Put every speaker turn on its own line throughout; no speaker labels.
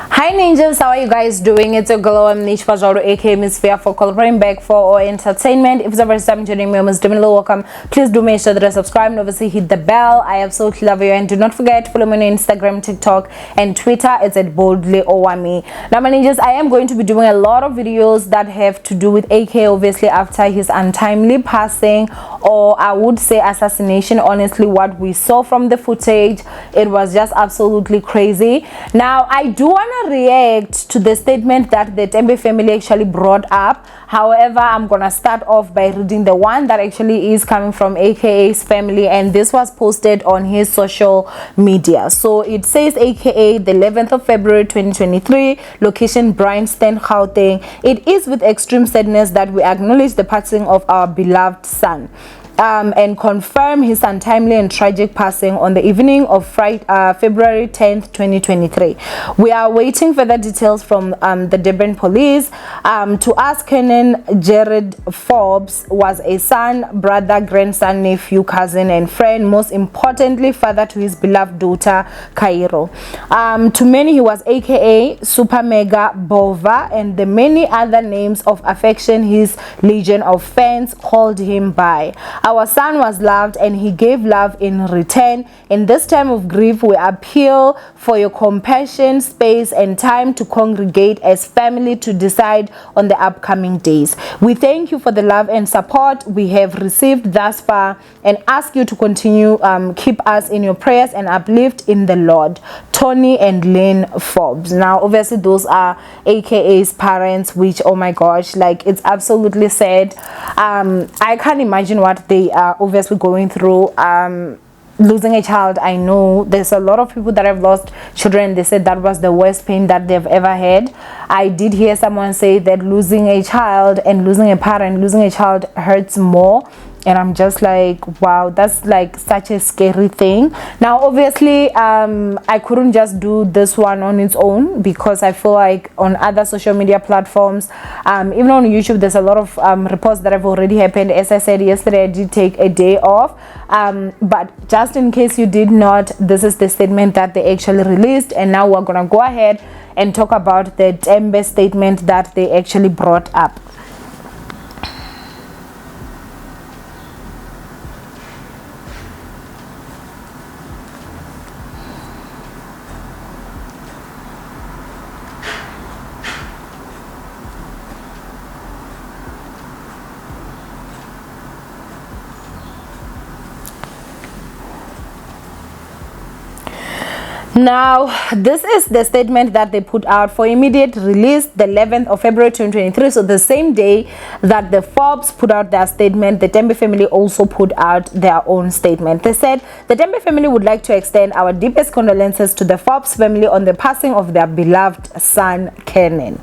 Hi ninjas, how are you guys doing? It's your girl Owamie aka Miss Fear for coloring back for our entertainment. If it's the first time joining me, most definitely welcome. Please do make sure that you subscribe and obviously hit the bell. I absolutely love you, and do not forget to follow me on Instagram, TikTok, and Twitter. It's at boldly Owamie. Now my ninjas, I am going to be doing a lot of videos that have to do with AK, obviously after his untimely passing, or I would say assassination. Honestly, what we saw from the footage, it was just absolutely crazy. Now I do want to react to the statement that the Tembe family actually brought up. However, I'm gonna start off by reading the one that actually is coming from AKA's family, and this was posted on his social media. So it says, AKA, the 11th of February 2023, location Bryanston, Gauteng. It is with extreme sadness that we acknowledge the passing of our beloved son, and confirm his untimely and tragic passing on the evening of Friday, February 10th, 2023. We are waiting further details from the Durban police. To us, Kenan Jared Forbes was a son, brother, grandson, nephew, cousin, and friend. Most importantly, father to his beloved daughter, Cairo. To many, he was AKA Super Mega Bova, and the many other names of affection his legion of fans called him by. Our son was loved, and he gave love in return. In this time of grief, we appeal for your compassion, space, and time to congregate as family to decide on the upcoming days. We thank you for the love and support we have received thus far, and ask you to continue keep us in your prayers and uplift in the Lord. Tony and Lynn Forbes. Now obviously those are AKA's parents, which, oh my gosh, like, it's absolutely sad. I can't imagine what they are obviously going through. Losing a child, I know there's a lot of people that have lost children. They said that was the worst pain that they've ever had. I did hear someone say that losing a child and losing a parent, losing a child hurts more. And I'm just like, wow, that's like such a scary thing. Now obviously I couldn't just do this one on its own, because I feel like on other social media platforms, even on YouTube, there's a lot of reports that have already happened. As I said yesterday, I did take a day off, but just in case you did not, this is the statement that they actually released. And now we're gonna go ahead and talk about the Tembe statement that they actually brought up. Now this is the statement that they put out for immediate release the 11th of February 2023. So the same day that the Forbes put out their statement, the Tembe family also put out their own statement. They said, the Tembe family would like to extend our deepest condolences to the Forbes family on the passing of their beloved son Kenan.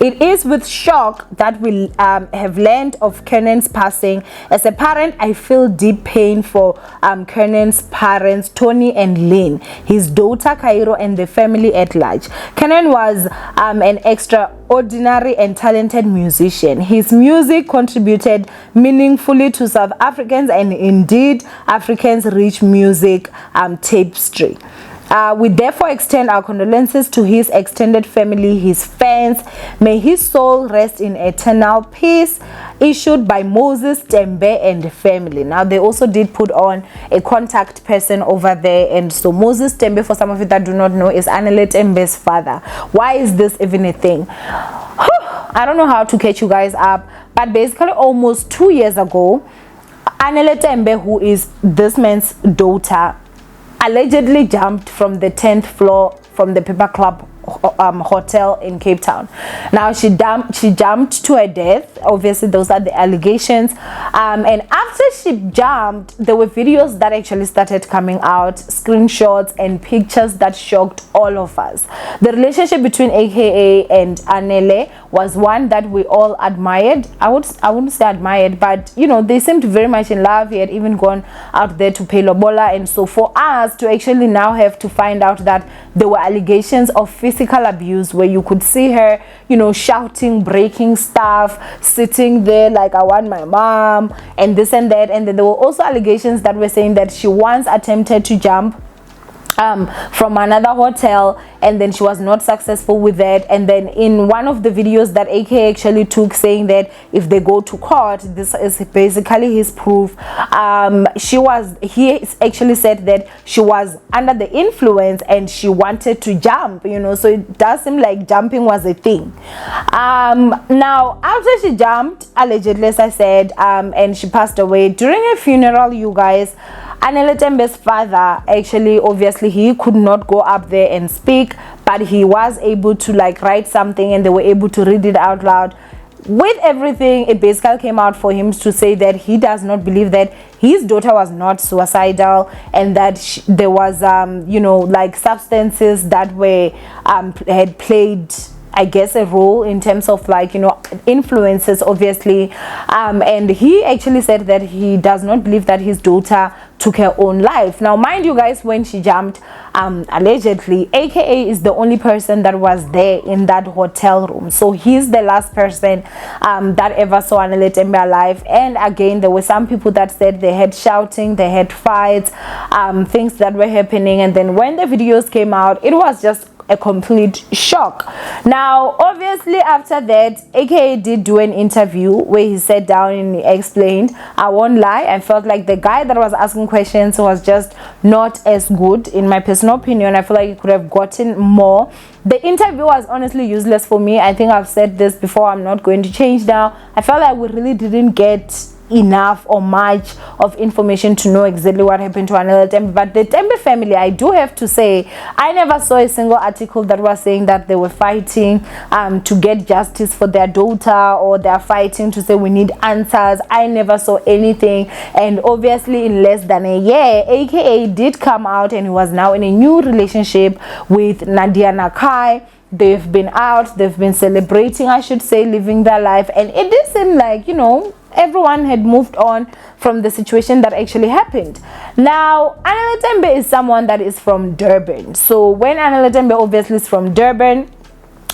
It is with shock that we have learned of Kenan's passing. As a parent, I feel deep pain for Kenan's parents, Tony and Lynn, his daughter Cairo, and the family at large. Kenan was an extraordinary and talented musician. His music contributed meaningfully to South Africans and indeed Africans' rich music tapestry. We therefore extend our condolences to his extended family, his fans. May his soul rest in eternal peace. Issued by Moses Tembe and family. Now they also did put on a contact person over there, and so Moses Tembe, for some of you that do not know, is Anele Tembe's father. Why is this even a thing? I don't know how to catch you guys up, but basically almost 2 years ago, Anele Tembe, who is this man's daughter, allegedly jumped from the 10th floor from the Paper Club hotel in Cape Town. Now she jumped to her death. Obviously those are the allegations, and after she jumped, there were videos that actually started coming out, screenshots and pictures that shocked all of us. The relationship between AKA and Anele was one that we all admired. I wouldn't say admired, but you know, they seemed very much in love. He had even gone out there to pay lobola, and so for us to actually now have to find out that there were allegations of physical abuse, where you could see her, you know, shouting, breaking stuff, sitting there like, I want my mom, and this and that. And then there were also allegations that were saying that she once attempted to jump from another hotel, and then she was not successful with that. And then in one of the videos that AK actually took, saying that if they go to court, this is basically his proof. He actually said that she was under the influence and she wanted to jump, you know, so it does seem like jumping was a thing. Now after she jumped, allegedly, as I said, and she passed away during a funeral, you guys, Tembe's father, actually, obviously he could not go up there and speak, but he was able to like write something, and they were able to read it out loud. With everything, it basically came out for him to say that he does not believe that his daughter was not suicidal, and that there was you know, like substances that were had played, I guess, a role in terms of, like, you know, influences, obviously. And he actually said that he does not believe that his daughter took her own life. Now mind you guys, when she jumped, allegedly, AKA is the only person that was there in that hotel room, so he's the last person that ever saw Tembe alive. And again, there were some people that said they had shouting, they had fights, things that were happening. And then when the videos came out, it was just a complete shock. Now obviously after that, AKA did do an interview where he sat down and he explained. I won't lie, I felt like the guy that was asking questions was just not as good, in my personal opinion. I feel like he could have gotten more. The interview was honestly useless for me. I think I've said this before, I'm not going to change now. I felt like we really didn't get enough or much of information to know exactly what happened to Tembe. But the Tembe family, I do have to say, I never saw a single article that was saying that they were fighting to get justice for their daughter, or they're fighting to say we need answers. I never saw anything. And obviously in less than a year, AKA did come out, and he was now in a new relationship with Nadia Nakai. They've been out, they've been celebrating, I should say, living their life. And it did seem like, you know, everyone had moved on from the situation that actually happened. Now Tembe is someone that is from Durban. So when Tembe obviously is from Durban,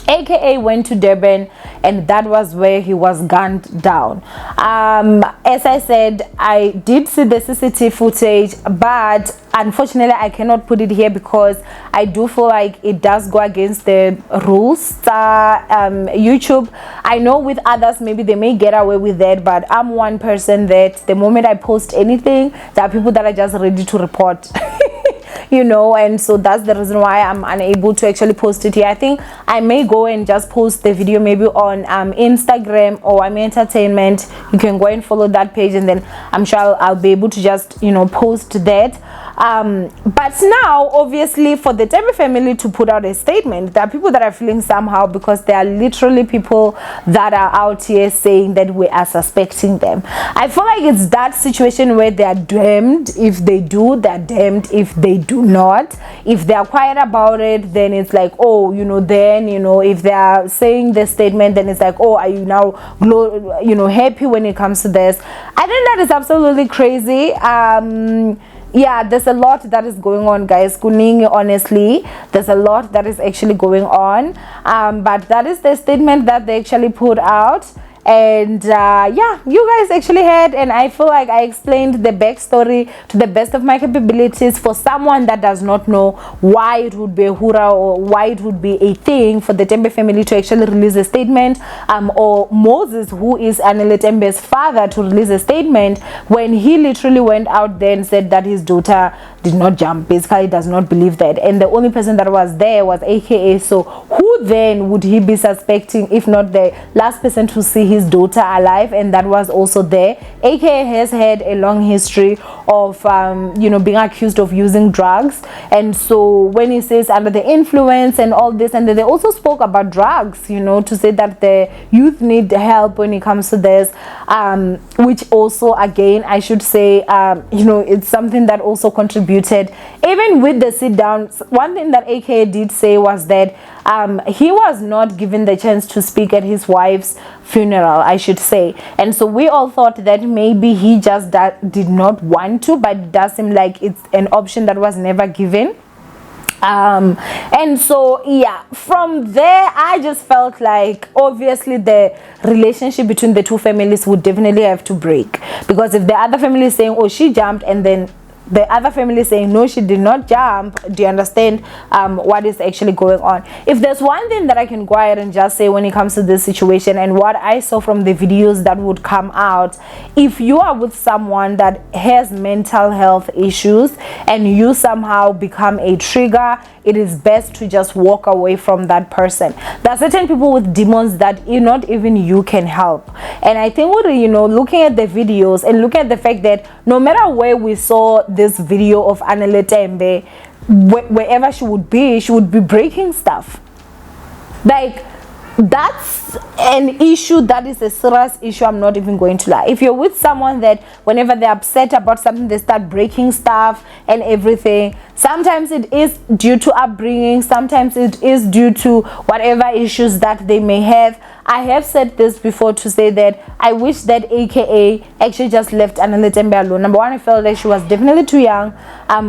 AKA went to Durban, and that was where he was gunned down. As I said, I did see the CCTV footage, but unfortunately I cannot put it here because I do feel like it does go against the rules. YouTube, I know with others maybe they may get away with that, but I'm one person that the moment I post anything, there are people that are just ready to report. You know, and so that's the reason why I'm unable to actually post it here. I think I may go and just post the video maybe on Instagram or Owamie Entertainment. You can go and follow that page, and then I'm sure I'll be able to just, you know, post that. But now obviously for the Tembe family to put out a statement, there are people that are feeling somehow, because there are literally people that are out here saying that we are suspecting them. I feel like it's that situation where they are damned if they do, they're damned if they do not. If they are quiet about it, then it's like, oh, you know, then, you know, if they are saying the statement, then it's like, oh, are you now, you know, happy when it comes to this? I think that is absolutely crazy. Yeah, there's a lot that is going on, guys. Kuningi, honestly, there's a lot that is actually going on. But that is the statement that they actually put out. And yeah, you guys actually heard, and I feel like I explained the backstory to the best of my capabilities. For someone that does not know why it would be a hura, or why it would be a thing for the Tembe family to actually release a statement, or Moses, who is Tembe's father, to release a statement when he literally went out there and said that his daughter did not jump, basically does not believe that, and the only person that was there was AKA. So who then would he be suspecting if not the last person to see his daughter alive? And that was also there. AKA has had a long history of you know, being accused of using drugs, and so when he says under the influence and all this, and then they also spoke about drugs, you know, to say that the youth need help when it comes to this, which also, again, I should say, you know, it's something that also contributed. Even with the sit down, one thing that AKA did say was that he was not given the chance to speak at his wife's funeral, I should say, and so we all thought that maybe he just did not want to, but it does seem like it's an option that was never given. And so yeah, from there I just felt like obviously the relationship between the two families would definitely have to break, because if the other family is saying, oh, she jumped, and then the other family saying no, she did not jump. Do you understand what is actually going on? If there's one thing that I can go ahead and just say when it comes to this situation, and what I saw from the videos that would come out, if you are with someone that has mental health issues and you somehow become a trigger, it is best to just walk away from that person. There are certain people with demons that not even you can help. And I think looking at the videos and looking at the fact that no matter where we saw this video of Tembe, wherever she would be breaking stuff. Like, that's an issue that is a serious issue. I'm not even going to lie. If you're with someone that whenever they're upset about something, they start breaking stuff and everything, sometimes it is due to upbringing, sometimes it is due to whatever issues that they may have. I have said this before to say that I wish that AKA actually just left Tembe alone. Number one, I felt that she was definitely too young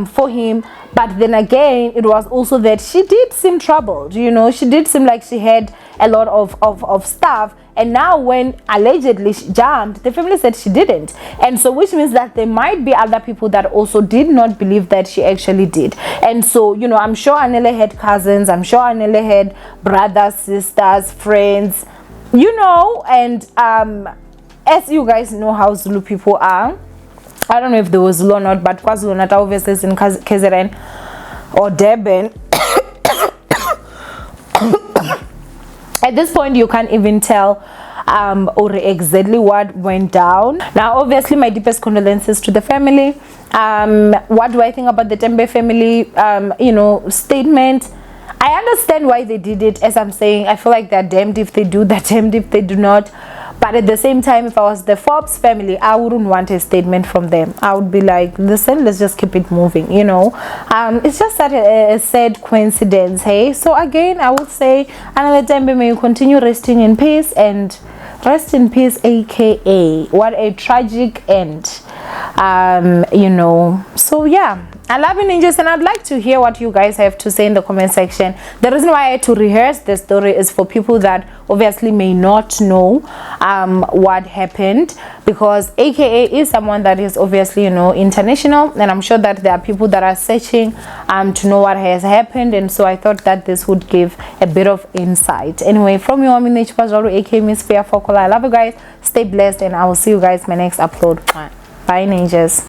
for him. But then again, it was also that she did seem troubled. She did seem like she had a lot of stuff. And now when allegedly she jumped, the family said she didn't. And so which means that there might be other people that also did not believe that she actually did. And so, I'm sure Anele had cousins. I'm sure Anele had brothers, sisters, friends, and as you guys know how Zulu people are. I don't know if there was Zulu or not, but KwaZulu Natal obviously is in KZN or Durban. At this point, you can't even tell or exactly what went down. Now, obviously, my deepest condolences to the family. What do I think about the Tembe family, statement? I understand why they did it. As I'm saying, I feel like they're damned if they do, they're damned if they do not. But at the same time, if I was the Forbes family, I wouldn't want a statement from them. I would be like, listen, let's just keep it moving, It's just such a sad coincidence, hey? So again, I would say, Tembe, may you continue resting in peace, and rest in peace, AKA. What a tragic end, So yeah, I love you, ninjas, and I'd like to hear what you guys have to say in the comment section. The reason why I had to rehearse the story is for people that obviously may not know what happened, because AKA is someone that is obviously international, and I'm sure that there are people that are searching to know what has happened, and so I thought that this would give a bit of insight. Anyway, from Owamie, AKA Miss Fair Fokola, I love you guys, stay blessed, and I will see you guys in my next upload. Bye, ninjas.